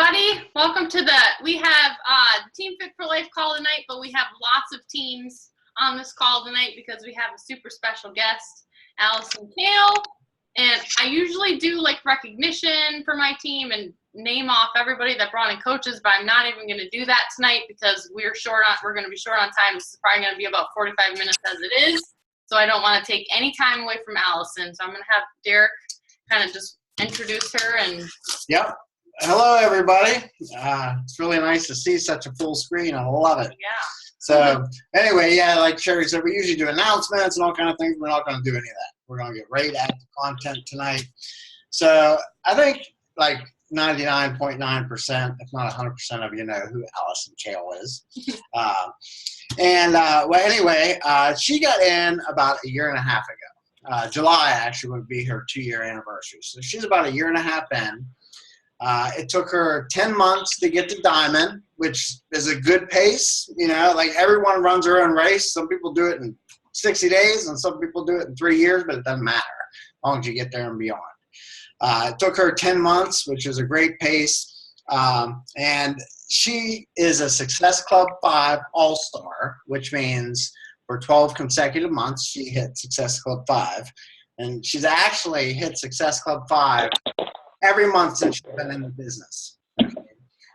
everybody. Welcome to we have Team Fit for Life call tonight, but we have lots of teams on this call tonight because we have a super special guest, Allison Cale. And I usually do like recognition for my team and name off everybody that brought in coaches, but I'm not even going to do that tonight because we're going to be short on time. This is probably going to be about 45 minutes as it is. So I don't want to take any time away from Allison. So I'm going to have Derek kind of just introduce her and. Yep. Hello, everybody. It's really nice to see such a full screen. I love it. Yeah. So anyway, yeah, like Sherry said, we usually do announcements and all kind of things. We're not going to do any of that. We're going to get right at the content tonight. So I think like 99.9%, if not 100% of you know who Allison Cale is. Well, anyway, she got in about a year and a half ago. July actually would be her 2-year anniversary. So she's about a year and a half in. It took her 10 months to get to Diamond, which is a good pace. You know, like everyone runs their own race. Some people do it in 60 days and some people do it in 3 years, but it doesn't matter as long as you get there and beyond. It took her 10 months, which is a great pace. And she is a Success Club 5 All-Star, which means for 12 consecutive months, she hit Success Club 5. And she's actually hit Success Club 5 every month since she's been in the business. Okay.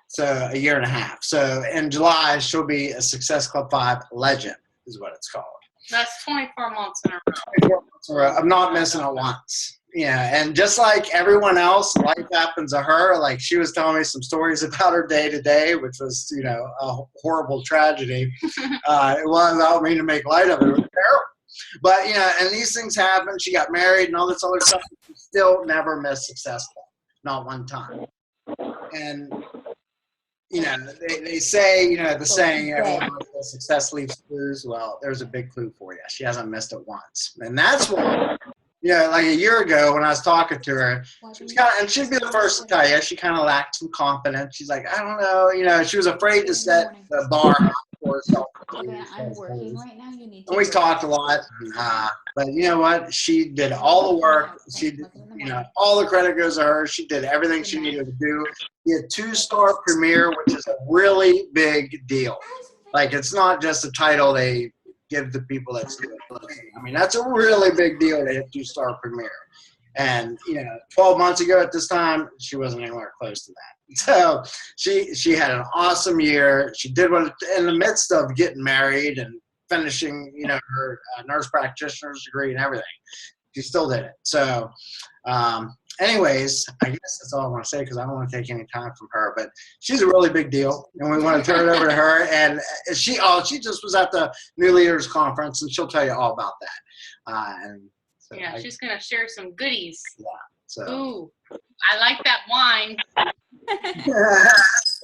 So a year and a half. So in July, she'll be a Success Club 5 legend is what it's called. That's 24 months in a row. 24 months in a row. I'm not missing it once. Yeah, and just like everyone else, life happens to her. Like she was telling me some stories about her day to day, which was, you know, a horrible tragedy. It wasn't about me to make light of it. It was terrible. But, you know, and these things happen. She got married and all this other stuff. She still never missed Success Club. Not one time. And, you know, they say, you know, the saying, everyone knows success leaves clues. Well, there's a big clue for you. She hasn't missed it once. And that's why, you know, like a year ago when I was talking to her, she was and she'd be the first to tell you, she kind of lacked some confidence. She's like, I don't know, you know, she was afraid to set the bar for herself. Okay, I'm working right now. You need to. And we talked a lot, but you know what? She did all the work. She did, you know, all the credit goes to her. She did everything she needed to do. She had 2-star premier, which is a really big deal. Like it's not just a title they give to people that's doing it. I mean, that's a really big deal to hit 2-star premier. And, you know, 12 months ago at this time, she wasn't anywhere close to that. So she had an awesome year. She did what in the midst of getting married and finishing, you know, her nurse practitioner's degree and everything. She still did it. So anyways, I guess that's all I want to say because I don't want to take any time from her. But she's a really big deal, and we want to turn it over to her. And she just was at the New Leaders Conference, and she'll tell you all about that. So yeah, she's going to share some goodies. Yeah. So. Ooh, I like that wine.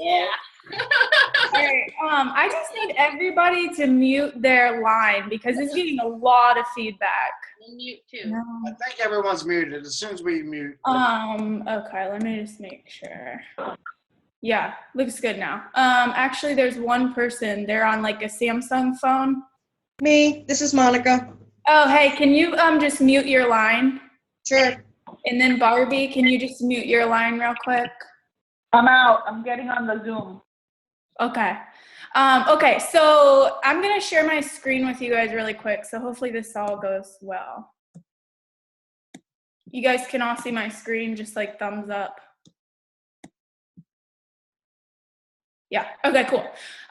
Yeah. All right. I just need everybody to mute their line because it's getting a lot of feedback. Mute too. No. I think everyone's muted as soon as we mute. Okay, let me just make sure. Yeah, looks good now. Actually, there's one person. They're on like a Samsung phone. Me. This is Monica. Oh, hey, can you just mute your line? Sure. And then Barbie, can you just mute your line real quick? I'm out. I'm getting on the Zoom. Okay. Okay, so I'm going to share my screen with you guys really quick, so hopefully this all goes well. You guys can all see my screen, just like thumbs up. Yeah, okay, cool.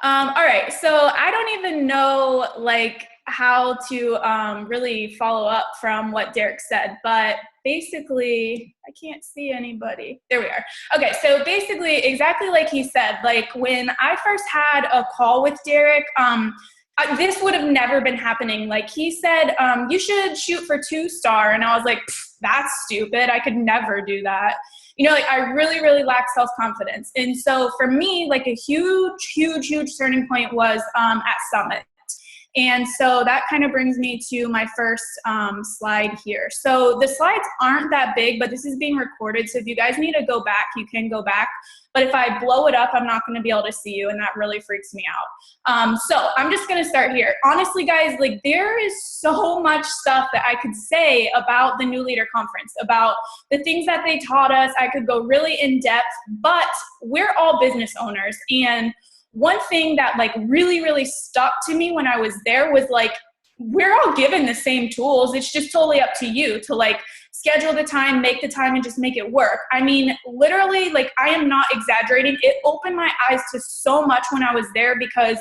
All right, so I don't even know, like, how to really follow up from what Derek said, but basically, I can't see anybody. There we are. Okay, so basically, exactly like he said, like when I first had a call with Derek, this would have never been happening. Like he said, you should shoot for 2-star, and I was like, that's stupid. I could never do that. You know, like I really, really lack self-confidence. And so for me, like a huge, huge, huge turning point was at Summit. And so that kind of brings me to my first slide here. So the slides aren't that big, but this is being recorded. So if you guys need to go back, you can go back. But if I blow it up, I'm not going to be able to see you, and that really freaks me out. So I'm just going to start here. Honestly, guys, like there is so much stuff that I could say about the New Leader Conference, about the things that they taught us. I could go really in depth, but we're all business owners. And one thing that like really, really stuck to me when I was there was like, we're all given the same tools. It's just totally up to you to like schedule the time, make the time, and just make it work. I mean, literally, like I am not exaggerating. It opened my eyes to so much when I was there, because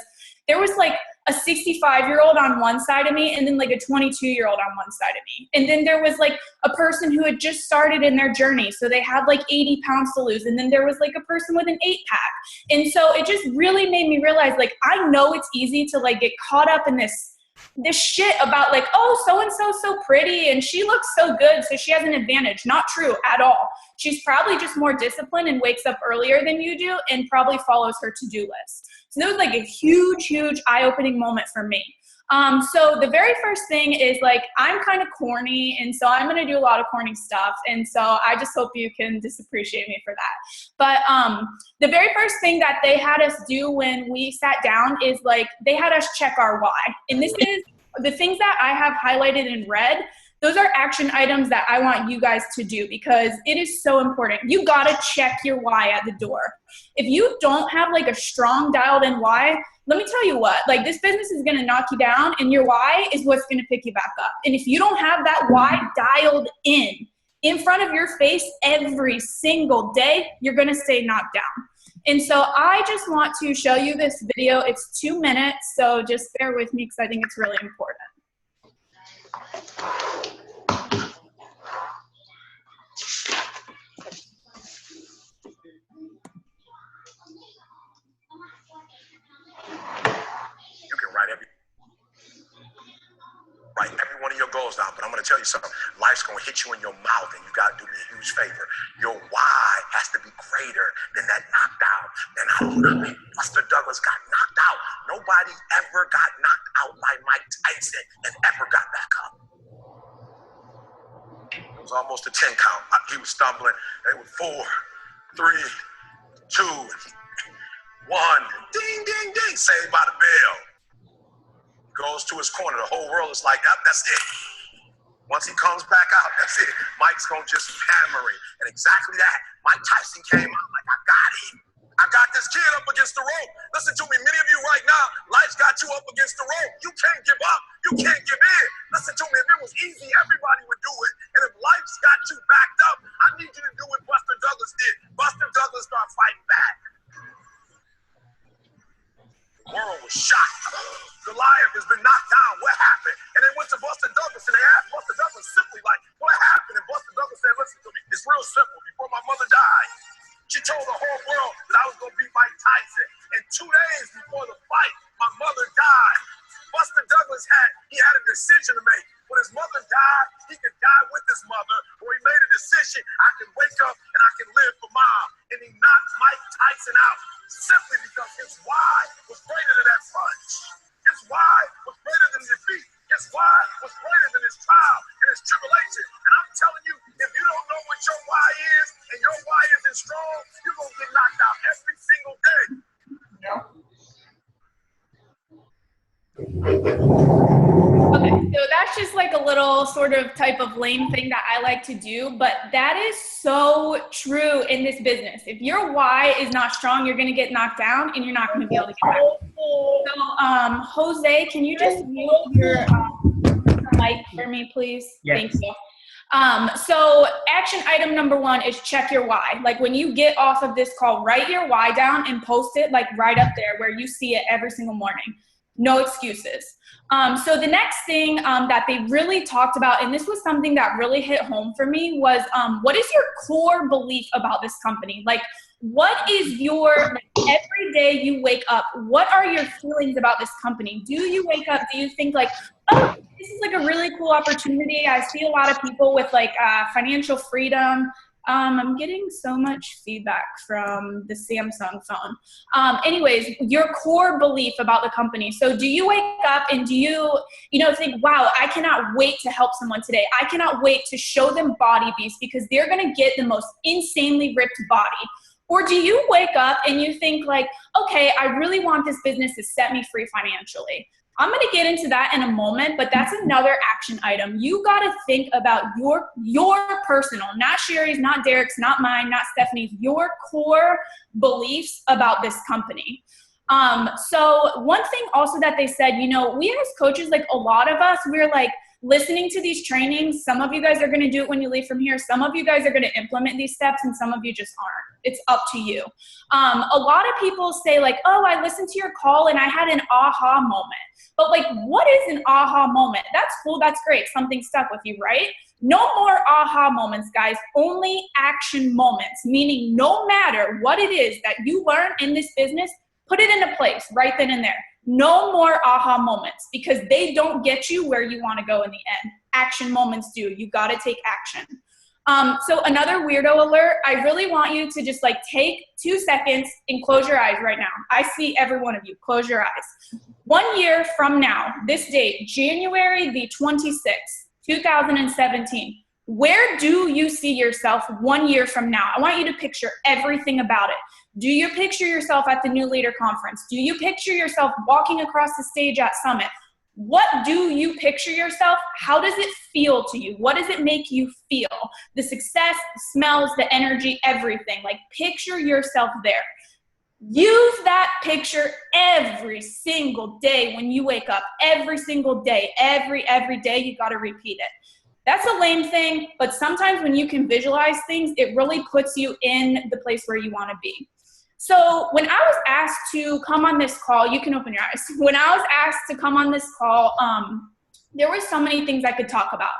there was like a 65-year-old on one side of me and then like a 22-year-old on one side of me. And then there was like a person who had just started in their journey. So they had like 80 pounds to lose. And then there was like a person with an 8-pack. And so it just really made me realize, like, I know it's easy to like get caught up in this shit about like, oh, so-and-so's so pretty and she looks so good, so she has an advantage. Not true at all. She's probably just more disciplined and wakes up earlier than you do and probably follows her to-do list. So that was like a huge, huge eye-opening moment for me. So the very first thing is like, I'm kind of corny, and so I'm going to do a lot of corny stuff. And so I just hope you can disappreciate me for that. But the very first thing that they had us do when we sat down is like, they had us check our why. And this is the things that I have highlighted in red. Those are action items that I want you guys to do, because it is so important. You got to check your why at the door. If you don't have like a strong dialed in why, let me tell you what, like this business is going to knock you down, and your why is what's going to pick you back up. And if you don't have that why dialed in front of your face every single day, you're going to stay knocked down. And so I just want to show you this video. It's 2 minutes, so just bear with me because I think it's really important. You can write every one of your goals down, but I'm going to tell you something. Life's going to hit you in your mouth, and you got to do me a huge favor. Your why has to be greater than that knockdown. And I don't know how Buster Douglas got knocked out. Nobody ever got knocked out like Mike Tyson and ever got back up. It was almost a 10 count. He was stumbling. It was 4, 3, 2, 1. Ding, ding, ding. Saved by the bell. Goes to his corner. The whole world is like, that's it. Once he comes back out, that's it. Mike's going to just hammer him. And exactly that. Mike Tyson came out like, I got him. I got this kid up against the rope. Listen to me. Many of you right now, life's got you up against the rope. You can't give up. You can't give in. Listen to me. If it was easy, everybody would do it. And if life's got you backed up, I need you to do what Buster Douglas did. Buster Douglas started fighting back. The world was shocked. Goliath has been knocked down. What happened? And they went to Buster Douglas, and they asked Buster Douglas simply like, what happened? And Buster Douglas said, listen to me. It's real simple. Before my mother died, she told the whole world that I was going to beat Mike Tyson. And 2 days before the fight, my mother died. Buster Douglas had a decision to make. When his mother died, he could die with his mother, or he made a decision, I can wake up and I can live for mom. And he knocked Mike Tyson out simply because his why was greater than that punch. His why was greater than defeat. His why was greater than his trial and his tribulation. And I'm telling you, if you don't know what your why is, and your why isn't strong, you're going to get knocked out every single day. Okay, so that's just like a little sort of type of lame thing that I like to do, but that is so true in this business. If your why is not strong, you're going to get knocked down and you're not going to be able to get back. So, Jose, can you just mute your mic for me, please? Yes. Thank you. So action item number 1 is check your why. Like when you get off of this call, write your why down and post it like right up there where you see it every single morning. No excuses. So the next thing that they really talked about, and this was something that really hit home for me, was what is your core belief about this company? Like, what is your, like, every day you wake up, what are your feelings about this company? Do you wake up, do you think like, oh, this is like a really cool opportunity. I see a lot of people with like financial freedom. I'm getting so much feedback from the Samsung phone. Anyways, your core belief about the company. So do you wake up and do you think, wow, I cannot wait to help someone today. I cannot wait to show them Body Beast because they're going to get the most insanely ripped body. Or do you wake up and you think like, okay, I really want this business to set me free financially. I'm going to get into that in a moment, but that's another action item. You got to think about your personal, not Sherry's, not Derek's, not mine, not Stephanie's, your core beliefs about this company. So one thing also that they said, we as coaches, like a lot of us, we're like listening to these trainings. Some of you guys are going to do it when you leave from here. Some of you guys are going to implement these steps and some of you just aren't. It's up to you. A lot of people say like, oh, I listened to your call and I had an aha moment. But like, what is an aha moment? That's cool. That's great. Something stuck with you, right? No more aha moments, guys. Only action moments, meaning no matter what it is that you learn in this business, put it into place right then and there. No more aha moments because they don't get you where you want to go in the end. Action moments do. You got to take action. So another weirdo alert, I really want you to just like take 2 seconds and close your eyes right now. I see every one of you. Close your eyes. 1 year from now, this date, January the 26th, 2017, where do you see yourself 1 year from now? I want you to picture everything about it. Do you picture yourself at the New Leader Conference? Do you picture yourself walking across the stage at Summit? What do you picture yourself? How does it feel to you? What does it make you feel? The success, the smells, the energy, everything. Like picture yourself there. Use that picture every single day when you wake up. Every single day. Every day you got to repeat it. That's a lame thing, but sometimes when you can visualize things, it really puts you in the place where you want to be. So when I was asked to come on this call, you can open your eyes. When I was asked to come on this call, there were so many things I could talk about.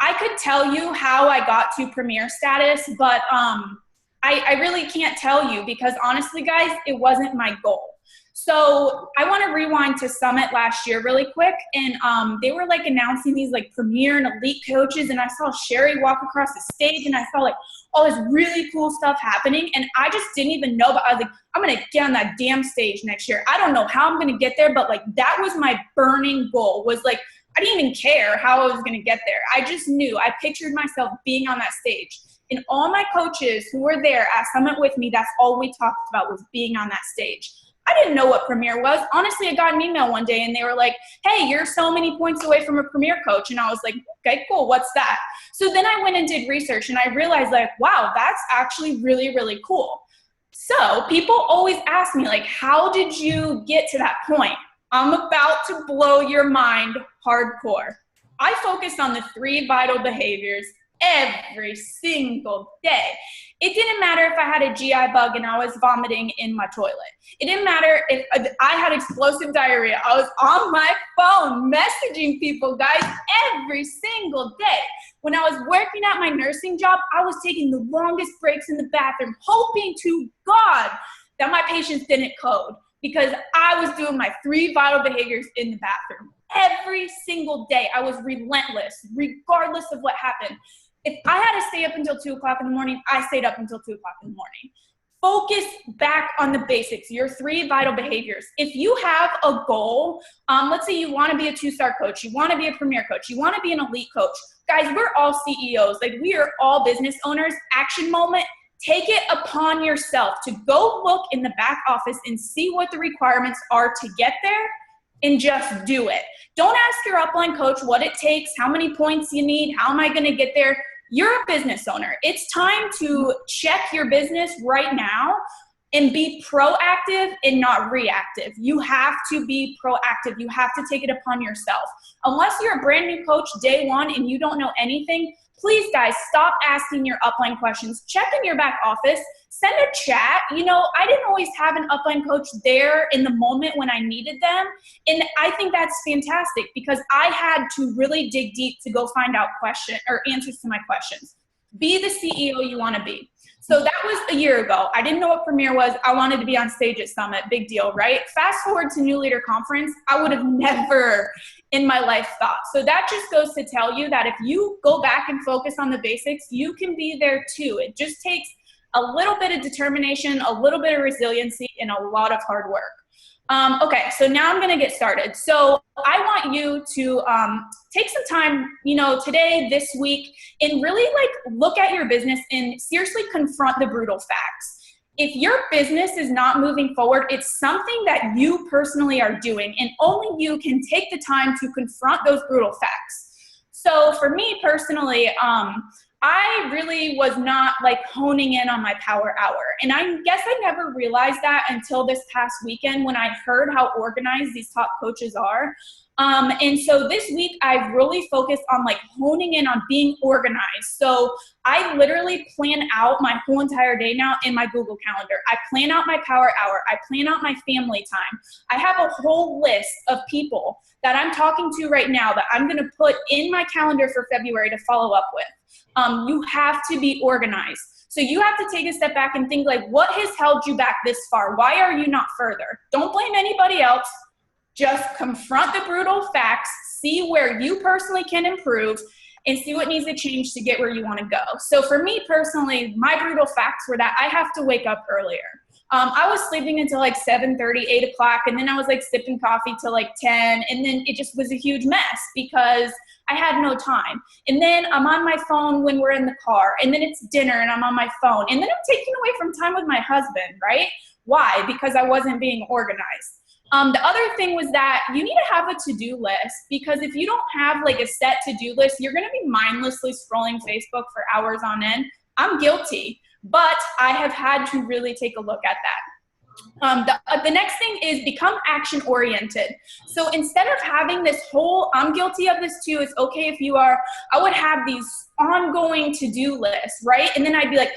I could tell you how I got to premier status, but I really can't tell you because honestly, guys, it wasn't my goal. So I want to rewind to Summit last year really quick. And they were like announcing these like premier and elite coaches. And I saw Sherry walk across the stage and I saw like all this really cool stuff happening. And I just didn't even know, but I was like, I'm going to get on that damn stage next year. I don't know how I'm going to get there, but like that was my burning goal was like, I didn't even care how I was going to get there. I just knew, I pictured myself being on that stage. And all my coaches who were there at Summit with me, that's all we talked about was being on that stage. I didn't know what Premier was. Honestly, I got an email one day and they were like, hey, you're so many points away from a Premier coach. And I was like, okay, cool. What's that? So then I went and did research and I realized like, wow, that's actually really, really cool. So people always ask me like, how did you get to that point? I'm about to blow your mind hardcore. I focused on the 3 vital behaviors every single day. It didn't matter if I had a GI bug and I was vomiting in my toilet. It didn't matter if I had explosive diarrhea. I was on my phone messaging people, guys, every single day. When I was working at my nursing job, I was taking the longest breaks in the bathroom, hoping to God that my patients didn't code because I was doing my 3 vital behaviors in the bathroom. Every single day, I was relentless, regardless of what happened. If I had to stay up until 2 o'clock in the morning, I stayed up until 2 o'clock in the morning. Focus back on the basics, your 3 vital behaviors. If you have a goal, let's say you want to be a 2-star coach, you want to be a premier coach, you want to be an elite coach. Guys, we're all CEOs. Like we are all business owners. Action moment, take it upon yourself to go look in the back office and see what the requirements are to get there and just do it. Don't ask your upline coach what it takes, how many points you need, how am I going to get there? You're a business owner. It's time to check your business right now and be proactive and not reactive. You have to be proactive. You have to take it upon yourself. Unless you're a brand new coach day one and you don't know anything, please guys, stop asking your upline questions. Check in your back office, send a chat. You know, I didn't always have an upline coach there in the moment when I needed them. And I think that's fantastic because I had to really dig deep to go find out answers to my questions. Be the CEO you want to be. So that was a year ago. I didn't know what Premier was. I wanted to be on stage at Summit. Big deal, right? Fast forward to New Leader Conference. I would have never in my life thought. So that just goes to tell you that if you go back and focus on the basics, you can be there too. It just takes a little bit of determination, a little bit of resiliency, and a lot of hard work. Okay, so now I'm gonna get started. So I want you to take some time, today, this week, and really look at your business and seriously confront the brutal facts. If your business is not moving forward, it's something that you personally are doing, and only you can take the time to confront those brutal facts. So for me personally, I really was not honing in on my power hour. And I guess I never realized that until this past weekend when I heard how organized these top coaches are. And so this week I've really focused on honing in on being organized. So I literally plan out my whole entire day now in my Google Calendar. I plan out my power hour. I plan out my family time. I have a whole list of people that I'm talking to right now that I'm gonna put in my calendar for February to follow up with. You have to be organized. So you have to take a step back and think what has held you back this far? Why are you not further? Don't blame anybody else. Just confront the brutal facts, see where you personally can improve, and see what needs to change to get where you want to go. So for me personally, my brutal facts were that I have to wake up earlier. I was sleeping until 7:30, 8 o'clock, and then I was sipping coffee till 10, and then it just was a huge mess because I had no time. And then I'm on my phone when we're in the car, and then it's dinner and I'm on my phone, and then I'm taking away from time with my husband, right? Why? Because I wasn't being organized. The other thing was that you need to have a to-do list, because if you don't have a set to-do list, you're gonna be mindlessly scrolling Facebook for hours on end. I'm guilty, but I have had to really take a look at that. The next thing is become action oriented. So instead of having this whole, I'm guilty of this too, it's okay if you are, I would have these ongoing to-do lists, right? And then I'd be like,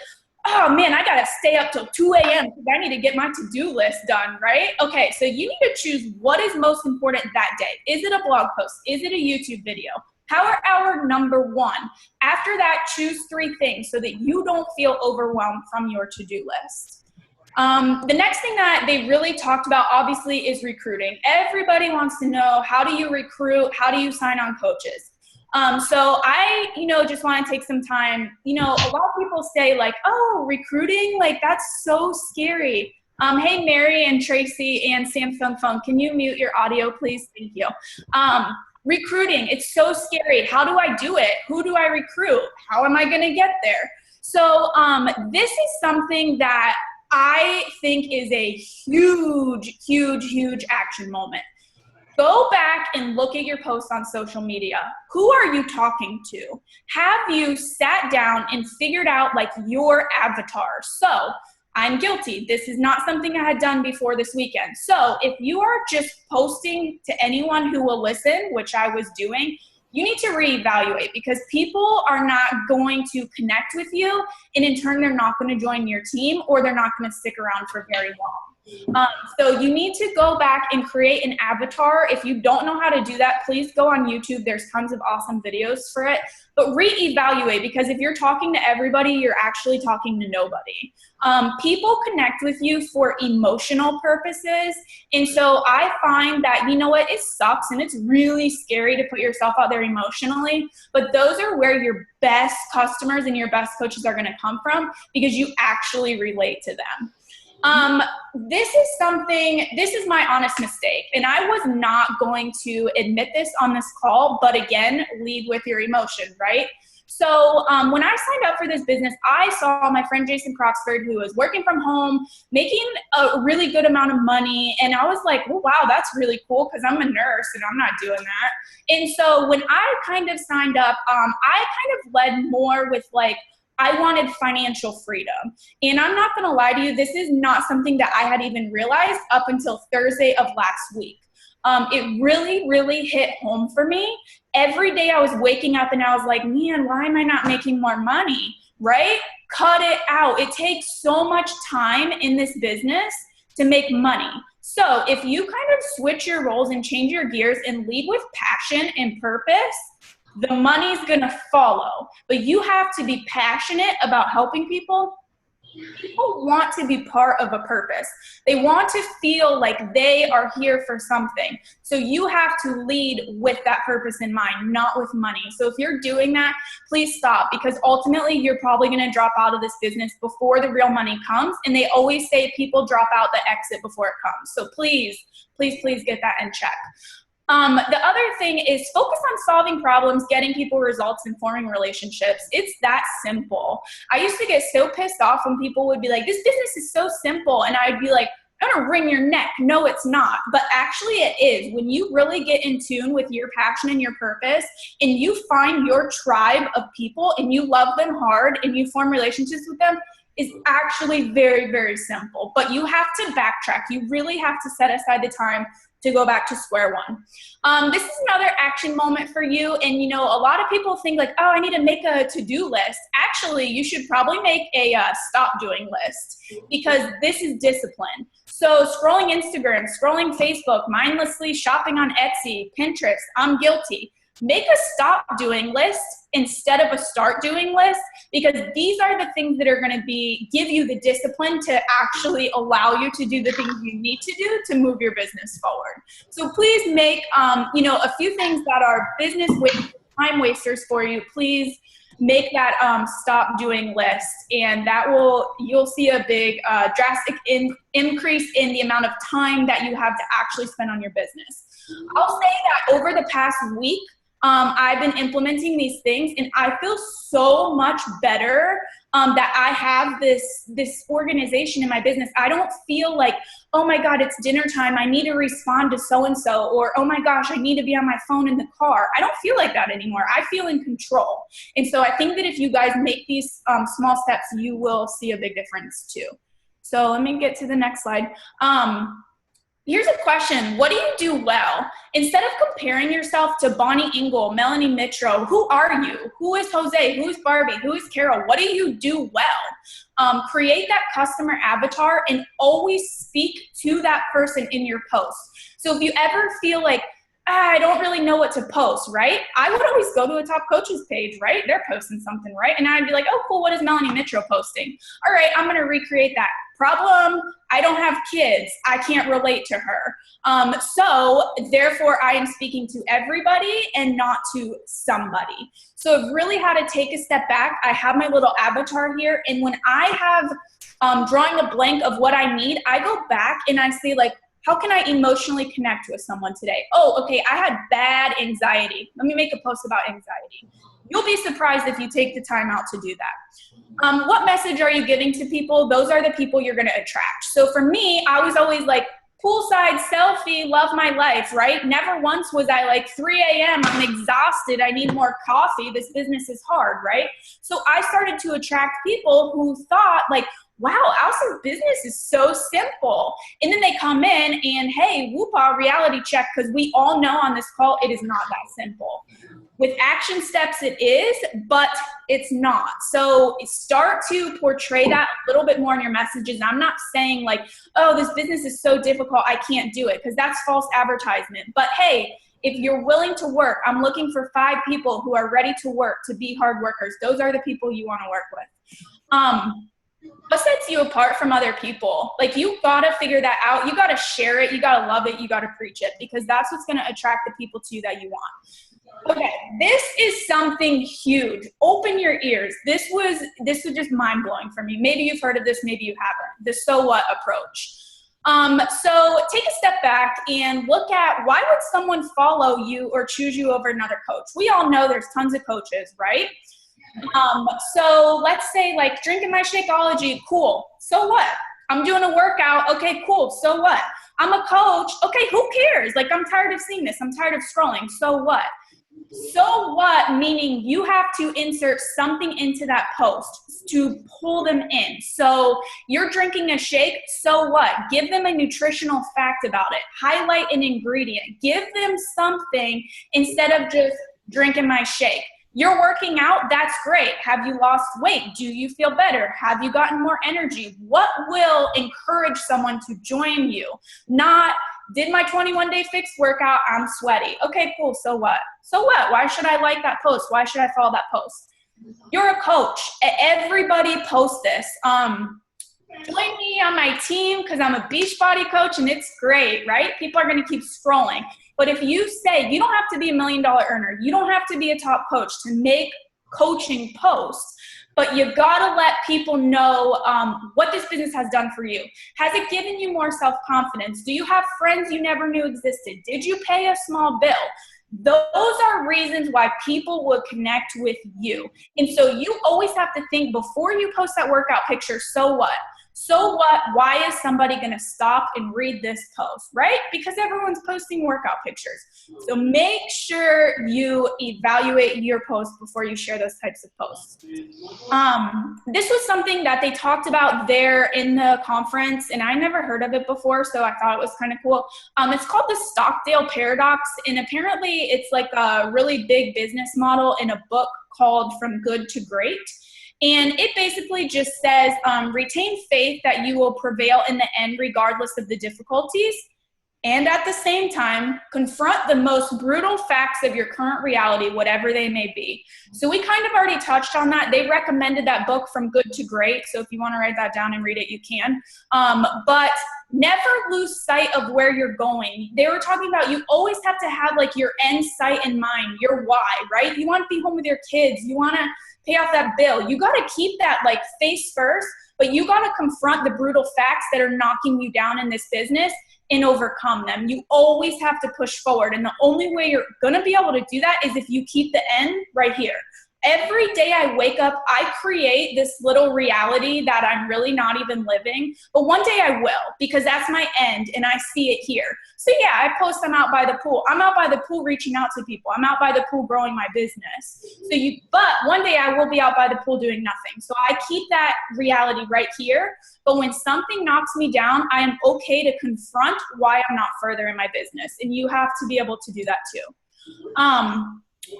oh man, I gotta stay up till 2 a.m. because I need to get my to-do list done, right? Okay, so you need to choose what is most important that day. Is it a blog post? Is it a YouTube video? Power hour number 1. After that, choose 3 things so that you don't feel overwhelmed from your to-do list. The next thing that they really talked about, obviously, is recruiting. Everybody wants to know, how do you recruit? How do you sign on coaches? So I, just want to take some time. A lot of people say oh, recruiting, that's so scary. Hey, Mary and Tracy and Samsung Phone, can you mute your audio, please? Thank you. Recruiting, it's so scary. How do I do it? Who do I recruit? How am I going to get there? So this is something that I think is a huge, huge, huge action moment. Go back and look at your posts on social media. Who are you talking to? Have you sat down and figured out your avatar? So I'm guilty. This is not something I had done before this weekend. So if you are just posting to anyone who will listen, which I was doing, you need to reevaluate, because people are not going to connect with you, and in turn, they're not going to join your team, or they're not going to stick around for very long. So you need to go back and create an avatar. If you don't know how to do that, please go on YouTube. There's tons of awesome videos for it. But reevaluate, because if you're talking to everybody, you're actually talking to nobody. People connect with you for emotional purposes. And so I find that, it sucks and it's really scary to put yourself out there emotionally. But those are where your best customers and your best coaches are going to come from, because you actually relate to them. This is my honest mistake, and I was not going to admit this on this call, but again, lead with your emotion, right? So when I signed up for this business, I saw my friend Jason Croxford, who was working from home, making a really good amount of money, and I was like, oh, wow, that's really cool, because I'm a nurse and I'm not doing that. And so when I kind of signed up, I kind of led more with I wanted financial freedom. And I'm not going to lie to you, this is not something that I had even realized up until Thursday of last week. It really, really hit home for me. Every day I was waking up and I was like, man, why am I not making more money, right? Cut it out. It takes so much time in this business to make money. So if you kind of switch your roles and change your gears and lead with passion and purpose, the money's gonna follow. But you have to be passionate about helping people, People want to be part of a purpose. They want to feel like they are here for something. So you have to lead with that purpose in mind, not with money. So if you're doing that, please stop, because ultimately you're probably going to drop out of this business before the real money comes. And they always say people drop out the exit before it comes. So please, please, please get that in check. The other thing is focus on solving problems, getting people results, and forming relationships. It's that simple. I used to get so pissed off when people would be like, this business is so simple. And I'd be like, I'm gonna wring your neck. No, it's not. But actually it is. When you really get in tune with your passion and your purpose, and you find your tribe of people and you love them hard and you form relationships with them, is actually very, very simple. But you have to backtrack. You really have to set aside the time to go back to square one. This is another action moment for you. And you know, a lot of people think like, oh, I need to make a to-do list. Actually, you should probably make a stop doing list, because this is discipline. So scrolling Instagram, scrolling Facebook, mindlessly shopping on Etsy, Pinterest, I'm guilty. Make a stop doing list instead of a start doing list, because these are the things that are going to give you the discipline to actually allow you to do the things you need to do to move your business forward. So please make, you know, a few things that are business time wasters for you. Please make that stop doing list, and that you'll see a big drastic increase in the amount of time that you have to actually spend on your business. I'll say that over the past week, I've been implementing these things, and I feel so much better that I have this organization in my business. I don't feel like, oh my God, it's dinner time, I need to respond to so-and-so, or oh my gosh, I need to be on my phone in the car. I don't feel like that anymore. I feel in control. And so I think that if you guys make these small steps, you will see a big difference too. So let me get to the next slide. Here's a question. What do you do well? Instead of comparing yourself to Bonnie Engel, Melanie Mitro, who are you? Who is Jose? Who is Barbie? Who is Carol? What do you do well? Create that customer avatar and always speak to that person in your post. So if you ever feel like, I don't really know what to post, right? I would always go to a top coaches page, right? They're posting something, right? And I'd be like, oh, cool, what is Melanie Mitro posting? All right, I'm gonna recreate that. Problem, I don't have kids. I can't relate to her. So therefore I am speaking to everybody and not to somebody. So I've really had to take a step back. I have my little avatar here. And when I have drawing a blank of what I need, I go back and I say like, how can I emotionally connect with someone today? Oh, okay, I had bad anxiety. Let me make a post about anxiety. You'll be surprised if you take the time out to do that. What message are you giving to people? Those are the people you're gonna attract. So for me, I was always like, poolside selfie, love my life, right? Never once was I like 3 a.m., I'm exhausted, I need more coffee, this business is hard, right? So I started to attract people who thought like, wow, Allison's business is so simple. And then they come in and hey, whoopah, reality check, because we all know on this call, it is not that simple. With action steps it is, but it's not. So start to portray that a little bit more in your messages. I'm not saying like, oh, this business is so difficult, I can't do it, because that's false advertisement. But hey, if you're willing to work, I'm looking for 5 people who are ready to work, to be hard workers. Those are the people you want to work with. What sets you apart from other people? Like, you gotta figure that out. You gotta share it. You gotta love it. You gotta preach it, because that's what's gonna attract the people to you that you want. Okay, this is something huge. Open your ears. This was just mind blowing for me. Maybe you've heard of this, maybe you haven't. The so what approach. So take a step back and look at, why would someone follow you or choose you over another coach? We all know there's tons of coaches, right? So let's say like drinking my Shakeology, cool. So what? I'm doing a workout. Okay, cool. So what? I'm a coach. Okay, who cares? Like, I'm tired of seeing this. I'm tired of scrolling. So what? So what, meaning you have to insert something into that post to pull them in. So you're drinking a shake, so what? Give them a nutritional fact about it. Highlight an ingredient. Give them something instead of just drinking my shake. You're working out, that's great. Have you lost weight? Do you feel better? Have you gotten more energy? What will encourage someone to join you? Not, did my 21-day fixed workout, I'm sweaty. Okay, cool, so what? So what? Why should I like that post? Why should I follow that post? You're a coach. Everybody post this. Join me on my team because I'm a Beachbody coach and it's great, right? People are going to keep scrolling. But if you say you don't have to be $1 million earner, you don't have to be a top coach to make coaching posts, but you gotta let people know what this business has done for you. Has it given you more self-confidence? Do you have friends you never knew existed? Did you pay a small bill? Those are reasons why people would connect with you. And so you always have to think before you post that workout picture, so what? So what? Why is somebody going to stop and read this post, right? Because everyone's posting workout pictures. So make sure you evaluate your posts before you share those types of posts. This was something that they talked about there in the conference, and I never heard of it before, so I thought it was kind of cool. It's called the Stockdale Paradox, and apparently it's like a really big business model in a book called From Good to Great. And it basically just says, retain faith that you will prevail in the end regardless of the difficulties. And at the same time, confront the most brutal facts of your current reality, whatever they may be. So we kind of already touched on that. They recommended that book From Good to Great. So if you want to write that down and read it, you can. But never lose sight of where you're going. They were talking about you always have to have like your end sight in mind, your why, right? You want to be home with your kids. You want to pay off that bill. You got to keep that like face first, but you got to confront the brutal facts that are knocking you down in this business and overcome them. You always have to push forward. And the only way you're going to be able to do that is if you keep the end right here. Every day I wake up, I create this little reality that I'm really not even living, but one day I will, because that's my end and I see it here. So yeah, I post I'm out by the pool. I'm out by the pool reaching out to people. I'm out by the pool growing my business. But one day I will be out by the pool doing nothing. So I keep that reality right here. But when something knocks me down, I am okay to confront why I'm not further in my business. And you have to be able to do that too.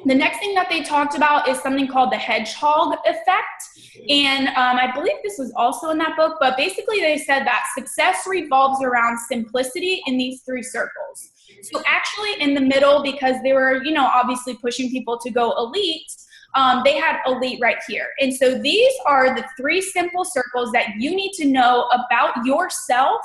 The next thing that they talked about is something called the hedgehog effect. And I believe this was also in that book, but basically they said that success revolves around simplicity in these 3 circles. So actually in the middle, because they were, obviously pushing people to go elite, they had elite right here. And so these are the 3 simple circles that you need to know about yourself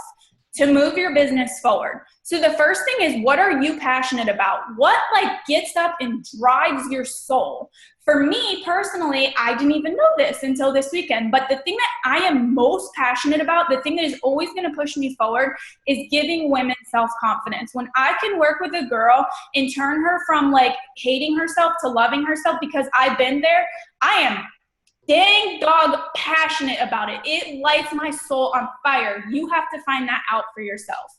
to move your business forward. So the first thing is, what are you passionate about? What gets up and drives your soul? For me personally, I didn't even know this until this weekend, but the thing that I am most passionate about, the thing that is always going to push me forward, is giving women self-confidence. When I can work with a girl and turn her from hating herself to loving herself because I've been there, I am dang dog passionate about it. It lights my soul on fire. You have to find that out for yourself.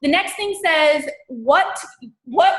The next thing says, what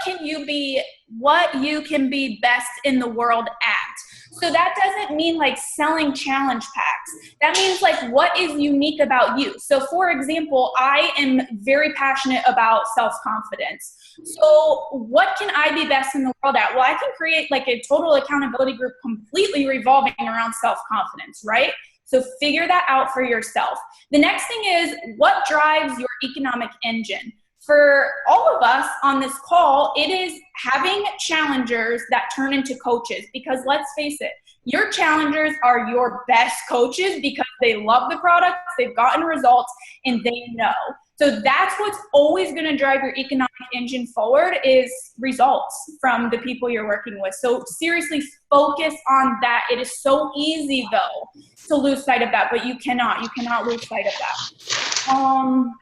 you can be best in the world at. So that doesn't mean selling challenge packs. That means what is unique about you. So for example, I am very passionate about self-confidence. So what can I be best in the world at? Well, I can create a total accountability group completely revolving around self-confidence, right? So figure that out for yourself. The next thing is, what drives your economic engine? For all of us on this call, it is having challengers that turn into coaches, because let's face it, your challengers are your best coaches because they love the product, they've gotten results, and they know. So that's what's always going to drive your economic engine forward, is results from the people you're working with. So seriously, focus on that. It is so easy, though, to lose sight of that, but you cannot lose sight of that.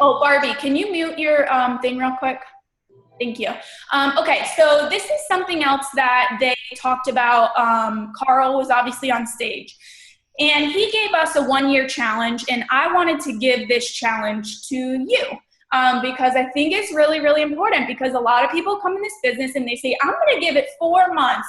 Oh, Barbie, can you mute your thing real quick? Thank you. Okay, so this is something else that they talked about. Carl was obviously on stage, and he gave us a 1-year challenge, and I wanted to give this challenge to you because I think it's really, really important, because a lot of people come in this business and they say, I'm going to give it 4 months.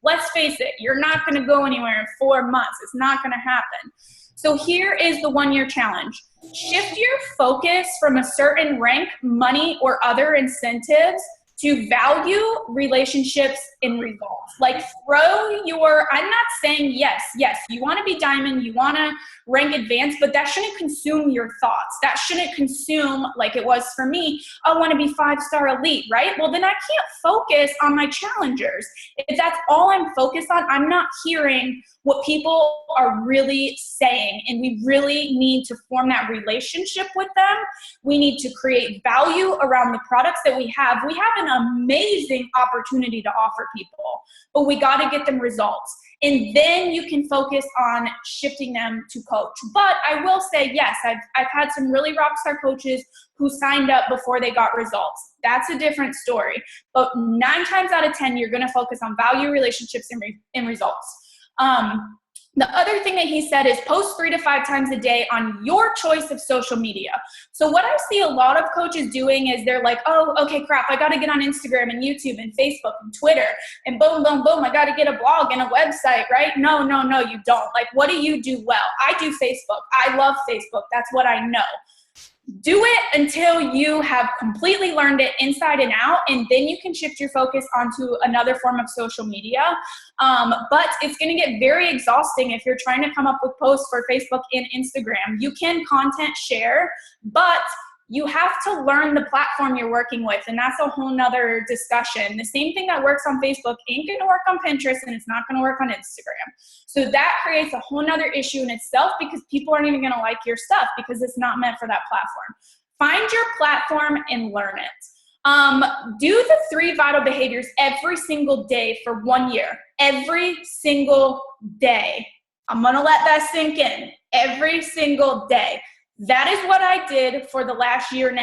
Let's face it, you're not going to go anywhere in 4 months. It's not going to happen. So here is the 1-year challenge. Shift your focus from a certain rank, money, or other incentives to value relationships in results. Like I'm not saying yes, you want to be diamond, you want to rank advanced, but that shouldn't consume your thoughts. That shouldn't consume, like it was for me, I want to be 5-star elite, right? Well, then I can't focus on my challengers. If that's all I'm focused on, I'm not hearing what people are really saying, and we really need to form that relationship with them. We need to create value around the products that we have. We have an amazing opportunity to offer people, but we got to get them results. And then you can focus on shifting them to coach. But I will say, yes, I've had some really rock star coaches who signed up before they got results. That's a different story. But 9 times out of 10, you're going to focus on value, relationships, and results. The other thing that he said is post 3 to 5 times a day on your choice of social media. So what I see a lot of coaches doing is they're like, oh, okay, crap, I got to get on Instagram and YouTube and Facebook and Twitter and boom, boom, boom, I got to get a blog and a website, right? No, you don't. Like, what do you do well? I do Facebook. I love Facebook. That's what I know. Do it until you have completely learned it inside and out, and then you can shift your focus onto another form of social media. But it's going to get very exhausting if you're trying to come up with posts for Facebook and Instagram. You can content share, but you have to learn the platform you're working with, and that's a whole nother discussion. The same thing that works on Facebook ain't gonna work on Pinterest, and it's not gonna work on Instagram. So that creates a whole nother issue in itself, because people aren't even gonna like your stuff because it's not meant for that platform. Find your platform and learn it. Do the 3 vital behaviors every single day for 1 year. Every single day. I'm gonna let that sink in. Every single day. That is what I did for the last 1.5 years.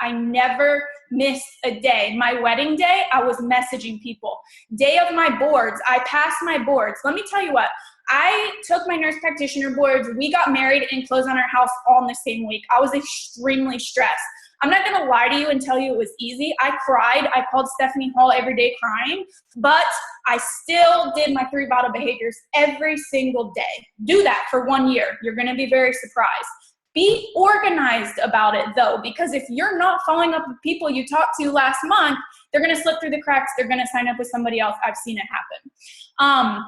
I never missed a day. My wedding day, I was messaging people. Day of my boards, I passed my boards. Let me tell you what, I took my nurse practitioner boards. We got married and closed on our house all in the same week. I was extremely stressed. I'm not gonna lie to you and tell you it was easy. I cried. I called Stephanie Hall every day crying, but I still did my 3 vital behaviors every single day. Do that for 1 year. You're gonna be very surprised. Be organized about it though, because if you're not following up with people you talked to last month, they're gonna slip through the cracks. They're gonna sign up with somebody else. I've seen it happen.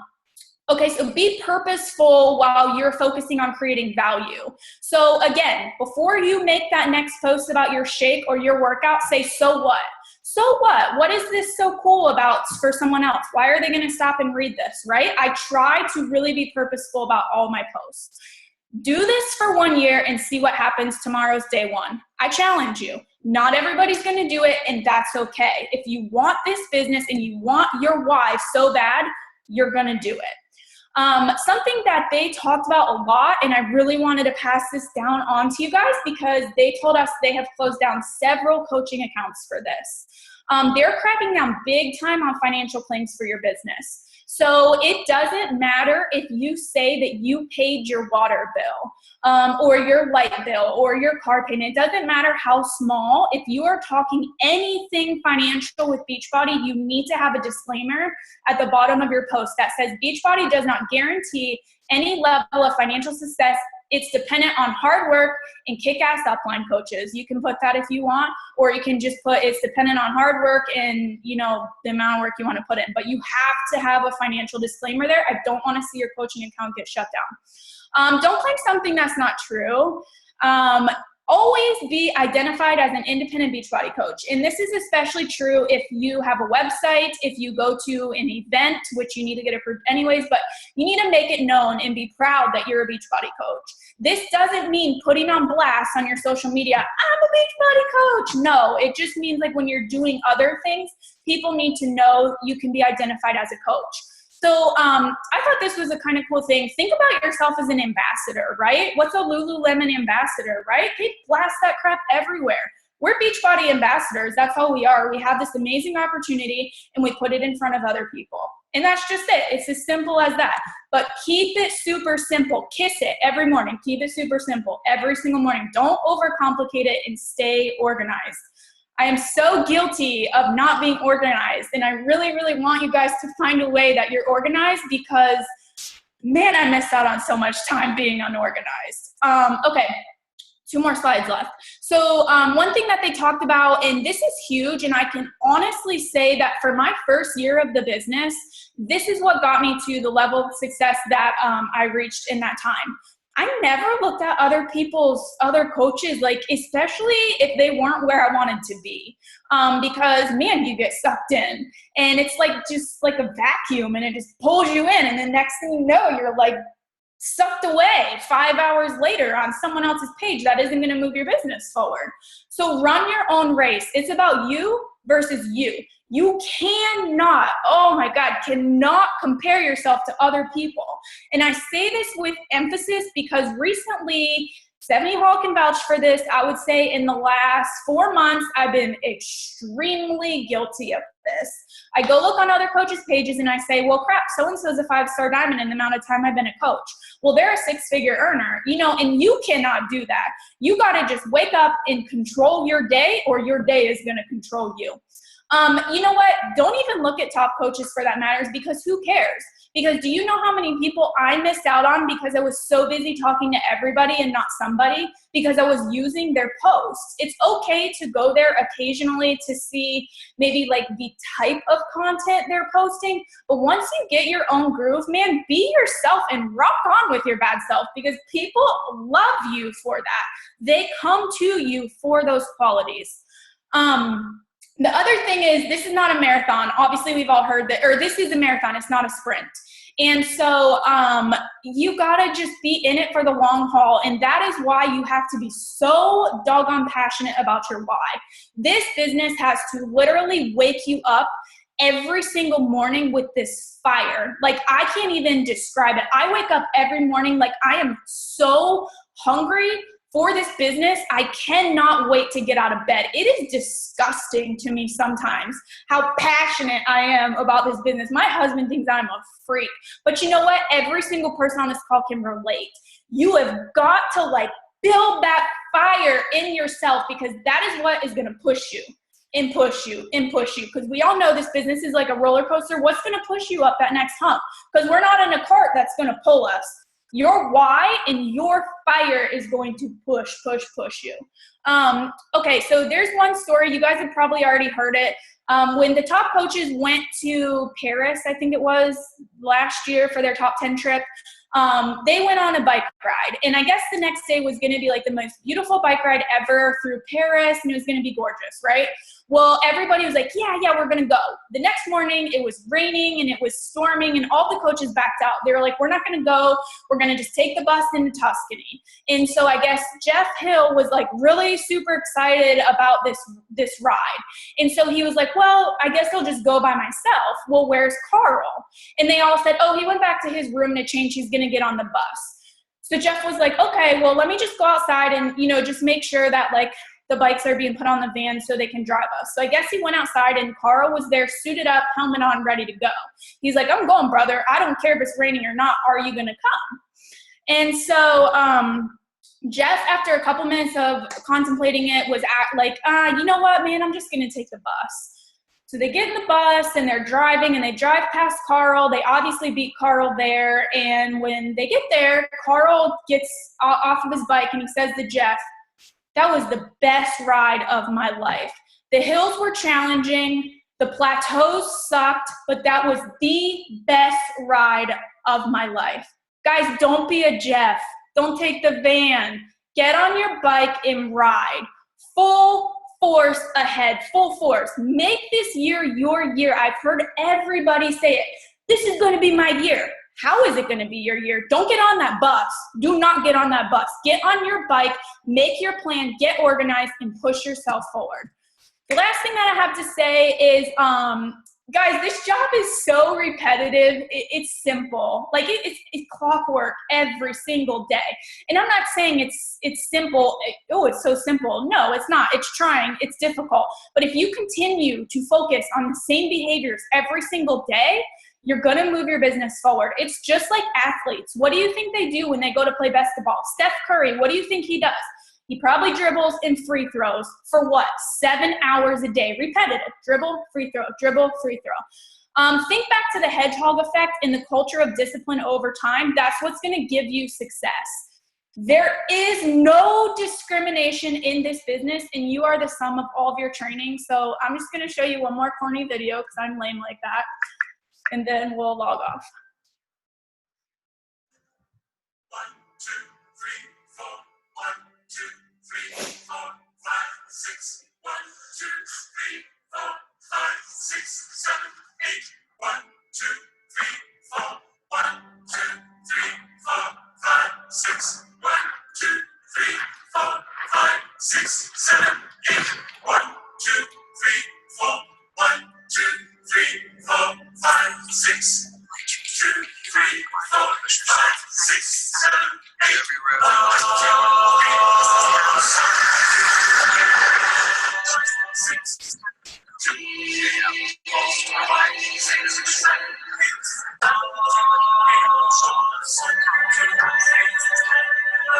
Okay, so be purposeful while you're focusing on creating value. So again, before you make that next post about your shake or your workout, say, so what? So what? What is this so cool about for someone else? Why are they gonna stop and read this, right? I try to really be purposeful about all my posts. Do this for 1 year and see what happens. Tomorrow's day 1. I challenge you. Not everybody's going to do it, and that's okay. If you want this business and you want your why so bad, you're going to do it. Something that they talked about a lot, and I really wanted to pass this down on to you guys because they told us they have closed down several coaching accounts for this. They're cracking down big time on financial claims for your business. So it doesn't matter if you say that you paid your water bill or your light bill or your car payment. It doesn't matter how small. If you are talking anything financial with Beachbody, you need to have a disclaimer at the bottom of your post that says Beachbody does not guarantee any level of financial success. It's dependent on hard work and kick-ass upline coaches. You can put that if you want, or you can just put it's dependent on hard work and, you know, the amount of work you want to put in. But you have to have a financial disclaimer there. I don't want to see your coaching account get shut down. Don't claim something that's not true. Always be identified as an independent Beachbody coach. And this is especially true if you have a website, if you go to an event, which you need to get approved anyways, but you need to make it known and be proud that you're a Beachbody coach. This doesn't mean putting on blast on your social media, I'm a Beachbody coach. No, it just means like when you're doing other things, people need to know you can be identified as a coach. So I thought this was a kind of cool thing. Think about yourself as an ambassador, right? What's a Lululemon ambassador, right? They blast that crap everywhere. We're Beachbody ambassadors. That's all we are. We have this amazing opportunity and we put it in front of other people. And that's just it. It's as simple as that. But keep it super simple. Kiss it every morning. Keep it super simple every single morning. Don't overcomplicate it and stay organized. I am so guilty of not being organized, and I really, really want you guys to find a way that you're organized because, man, I missed out on so much time being unorganized. Okay, 2 more slides left. So one thing that they talked about, and this is huge, and I can honestly say that for my first year of the business, this is what got me to the level of success that I reached in that time. I never looked at other coaches, like especially if they weren't where I wanted to be, because man, you get sucked in, and it's like just like a vacuum, and it just pulls you in, and the next thing you know, you're like sucked away 5 hours later on someone else's page that isn't going to move your business forward. So run your own race. It's about you versus you. You cannot, oh my God, cannot compare yourself to other people. And I say this with emphasis because recently, Stephanie Hall can vouch for this. I would say in the last 4 months, I've been extremely guilty of this. I go look on other coaches' pages and I say, well, crap, so-and-so's a 5-star diamond in the amount of time I've been a coach. Well, they're a 6-figure earner, you know, and you cannot do that. You got to just wake up and control your day, or your day is going to control you. You know what? Don't even look at top coaches for that matters, because who cares? Because do you know how many people I missed out on because I was so busy talking to everybody and not somebody, because I was using their posts? It's okay to go there occasionally to see maybe like the type of content they're posting, but once you get your own groove, man, be yourself and rock on with your bad self, because people love you for that. They come to you for those qualities. The other thing is, this is not a marathon. Obviously, we've all heard that, or this is a marathon. It's not a sprint. And so you got to just be in it for the long haul. And that is why you have to be so doggone passionate about your why. This business has to literally wake you up every single morning with this fire. Like, I can't even describe it. I wake up every morning like I am so hungry for this business. I cannot wait to get out of bed. It is disgusting to me sometimes how passionate I am about this business. My husband thinks I'm a freak, but you know what? Every single person on this call can relate. You have got to like build that fire in yourself, because that is what is going to push you and push you and push you. Because we all know this business is like a roller coaster. What's going to push you up that next hump? Because we're not in a cart that's going to pull us. Your why and your fire is going to push you. Okay, so there's one story. You guys have probably already heard it. When the top coaches went to Paris, I think it was last year, for their top 10 trip, they went on a bike ride. And I guess the next day was going to be like the most beautiful bike ride ever through Paris, and it was going to be gorgeous, right? Well, everybody was like, yeah, we're going to go. The next morning, it was raining and it was storming, and all the coaches backed out. They were like, we're not going to go. We're going to just take the bus into Tuscany. And so I guess Jeff Hill was like really super excited about this ride. And so he was like, well, I guess I'll just go by myself. Well, where's Carl? And they all said, oh, he went back to his room to change. He's going to get on the bus. So Jeff was like, okay, well, let me just go outside and, you know, just make sure that like the bikes are being put on the van so they can drive us. So I guess he went outside, and Carl was there, suited up, helmet on, ready to go. He's like, I'm going, brother. I don't care if it's raining or not. Are you going to come? And so Jeff, after a couple minutes of contemplating it, was like, you know what, man, I'm just going to take the bus. So they get in the bus and they're driving, and they drive past Carl. They obviously beat Carl there. And when they get there, Carl gets off of his bike and he says to Jeff, that was the best ride of my life. The hills were challenging. The plateaus sucked, but that was the best ride of my life. Guys, don't be a Jeff. Don't take the van. Get on your bike and ride. Full force ahead, full force. Make this year your year. I've heard everybody say it. This is going to be my year. How is it going to be your year? Don't get on that bus. Do not get on that bus. Get on your bike, make your plan, get organized, and push yourself forward. The last thing that I have to say is, guys, this job is so repetitive. It's simple. Like it's clockwork every single day. And I'm not saying it's simple. It's so simple. No, it's not. It's trying. It's difficult. But if you continue to focus on the same behaviors every single day, you're going to move your business forward. It's just like athletes. What do you think they do when they go to play basketball? Steph Curry, what do you think he does? He probably dribbles and free throws for what? 7 hours a day. Repetitive. Dribble, free throw, dribble, free throw. Think back to the hedgehog effect and the culture of discipline over time. That's what's going to give you success. There is no discrimination in this business, and you are the sum of all of your training. So I'm just going to show you one more corny video because I'm lame like that, and then we'll log off. 1, 2, 3, 4. 1, 2, 3, 4, 5, 6. 1, 2, 3, 4, 5, 6, 7, 8. 1, 2, 3, 4. 1, 2, 3, 4, 5, 6. 1, 2, 3, 4, 5, 6, 7, 8. 1, 2, 3, 4. 1, 2, 3, 4, 5, 6. 2, 3, 4, 5, 6, 7, 8. 1, 2, 3, 6, 2, 5, 6, 7, 8.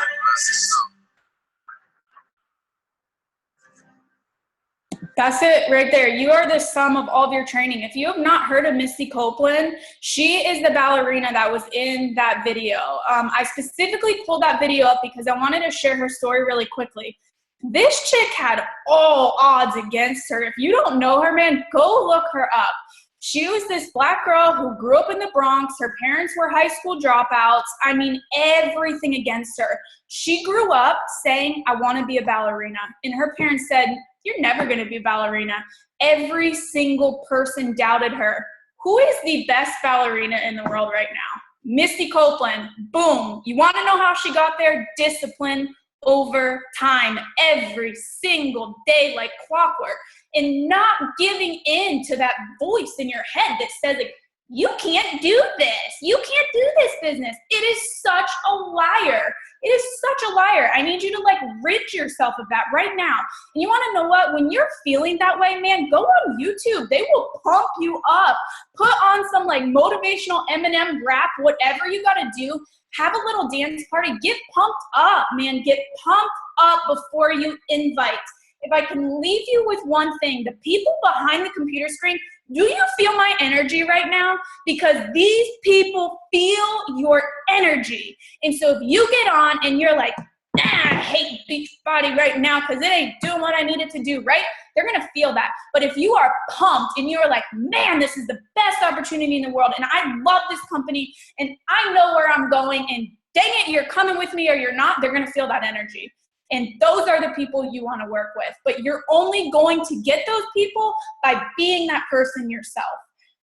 That's it right there. You are the sum of all of your training. If you have not heard of Misty Copeland, she is the ballerina that was in that video. I specifically pulled that video up because I wanted to share her story really quickly. This chick had all odds against her. If you don't know her, man, go look her up. She was this black girl who grew up in the Bronx. Her parents were high school dropouts. I mean, everything against her. She grew up saying, I want to be a ballerina. And her parents said, you're never going to be a ballerina. Every single person doubted her. Who is the best ballerina in the world right now? Misty Copeland. Boom. You want to know how she got there? Discipline over time, every single day, like clockwork, and not giving in to that voice in your head that says, like, you can't do this. You can't do this business. It is such a liar. It is such a liar. I need you to like rid yourself of that right now. And you want to know what? When you're feeling that way, man, go on YouTube. They will pump you up. Put on some like motivational Eminem rap, whatever you got to do. Have a little dance party. Get pumped up, man. Get pumped up before you invite. If I can leave you with one thing, the people behind the computer screen, do you feel my energy right now? Because these people feel your energy. And so if you get on and you're like, I hate Beachbody right now because it ain't doing what I need it to do, right? They're going to feel that. But if you are pumped and you're like, man, this is the best opportunity in the world and I love this company and I know where I'm going and dang it, you're coming with me or you're not, they're going to feel that energy. And those are the people you want to work with. But you're only going to get those people by being that person yourself.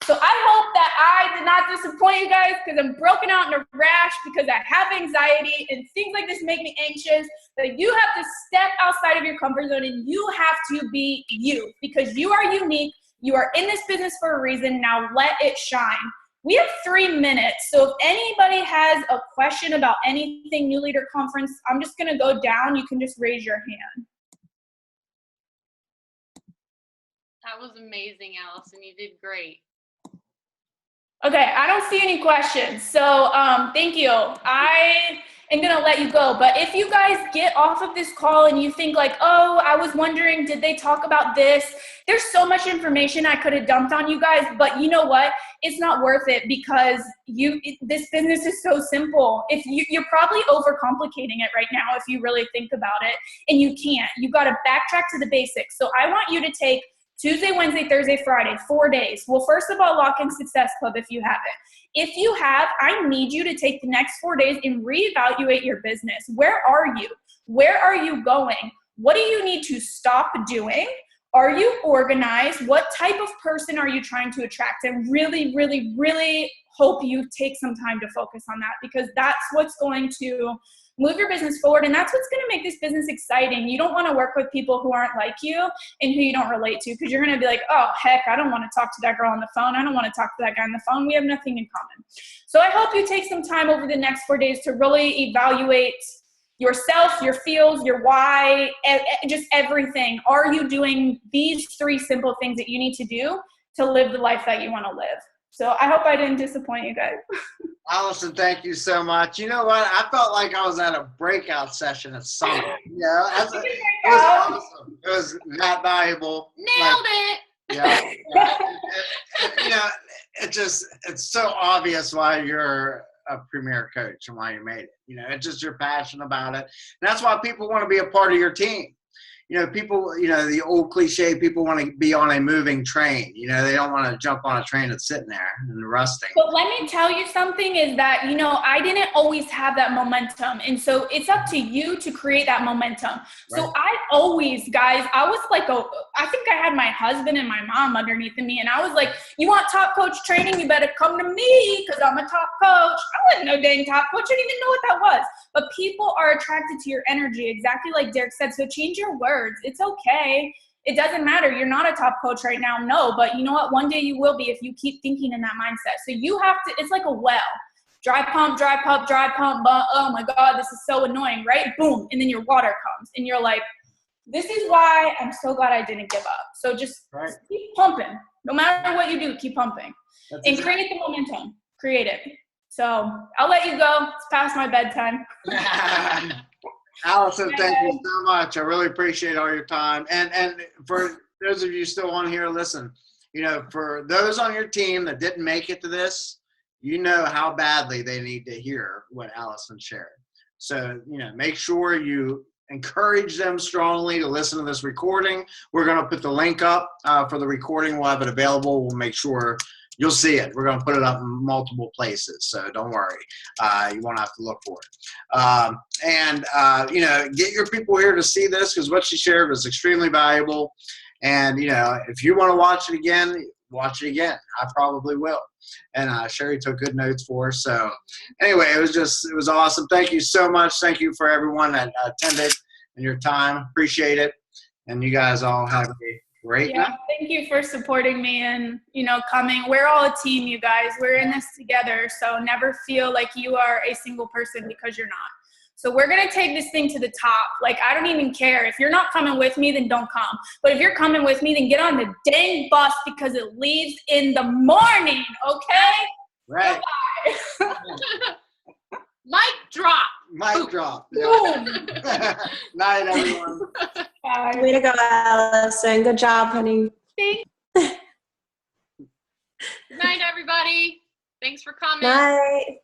So I hope that I did not disappoint you guys because I'm broken out in a rash because I have anxiety and things like this make me anxious. But you have to step outside of your comfort zone and you have to be you because you are unique. You are in this business for a reason. Now let it shine. We have 3 minutes. So if anybody has a question about anything New Leader Conference, I'm just going to go down. You can just raise your hand. That was amazing, Allison. You did great. Okay, I don't see any questions. So thank you. I am going to let you go. But if you guys get off of this call and you think like, oh, I was wondering, did they talk about this? There's so much information I could have dumped on you guys. But you know what? It's not worth it because this business is so simple. If you're probably overcomplicating it right now if you really think about it. And you can't. You got to backtrack to the basics. So I want you to take Tuesday, Wednesday, Thursday, Friday, 4 days. Well, first of all, lock in Success Club if you haven't. If you have, I need you to take the next 4 days and reevaluate your business. Where are you? Where are you going? What do you need to stop doing? Are you organized? What type of person are you trying to attract? And really, really, really hope you take some time to focus on that because that's what's going to move your business forward, and that's what's going to make this business exciting. You don't want to work with people who aren't like you and who you don't relate to because you're going to be like, oh, heck, I don't want to talk to that girl on the phone. I don't want to talk to that guy on the phone. We have nothing in common. So I hope you take some time over the next 4 days to really evaluate yourself, your feels, your why, just everything. Are you doing these 3 simple things that you need to do to live the life that you want to live? So I hope I didn't disappoint you guys. Allison, thank you so much. You know what? I felt like I was at a breakout session at Summit. Yeah, it was awesome. It was that valuable. Nailed it. Yeah. You know, it's so obvious why you're a premier coach and why you made it. You know, it's just you're passionate about it. And that's why people want to be a part of your team. You know, people, you know, the old cliche, people want to be on a moving train. You know, they don't want to jump on a train that's sitting there and rusting. But let me tell you something is that, you know, I didn't always have that momentum. And so it's up to you to create that momentum. So Right. I always, guys, I was like, I think I had my husband and my mom underneath of me. And I was like, you want top coach training? You better come to me because I'm a top coach. I wasn't no dang top coach. I didn't even know what that was. But people are attracted to your energy, exactly like Derek said. So change your words. It's okay. It doesn't matter. You're not a top coach right now. No, but you know what? One day you will be if you keep thinking in that mindset. So you have to, it's like a well. Dry pump, dry pump, dry pump. Oh my God, this is so annoying, right? Boom. And then your water comes and you're like, this is why I'm so glad I didn't give up. So just keep pumping. No matter what you do, keep pumping. And create the momentum. Create it. So I'll let you go. It's past my bedtime. Allison, thank you so much. I really appreciate all your time. And for those of you still on here, listen, you know, for those on your team that didn't make it to this, you know how badly they need to hear what Allison shared. So, you know, make sure you encourage them strongly to listen to this recording. We're going to put the link up for the recording. We'll have it available. We'll make sure you'll see it. We're going to put it up in multiple places, so don't worry. You won't have to look for it. You know, get your people here to see this because what she shared was extremely valuable. And, you know, if you want to watch it again, watch it again. I probably will. And Sherry took good notes for us. So anyway, it was awesome. Thank you so much. Thank you for everyone that attended and your time. Appreciate it. And you guys all have a great night. Thank you for supporting me and, you know, coming. We're all a team, you guys. We're in this together. So never feel like you are a single person because you're not. So we're going to take this thing to the top. Like, I don't even care. If you're not coming with me, then don't come. But if you're coming with me, then get on the dang bus because it leaves in the morning, okay? Right. Bye. Mic drop. Mic drop. Boom. Night, everyone. Bye. Way to go, Allison. Good job, honey. Good night, everybody. Thanks for coming. Night.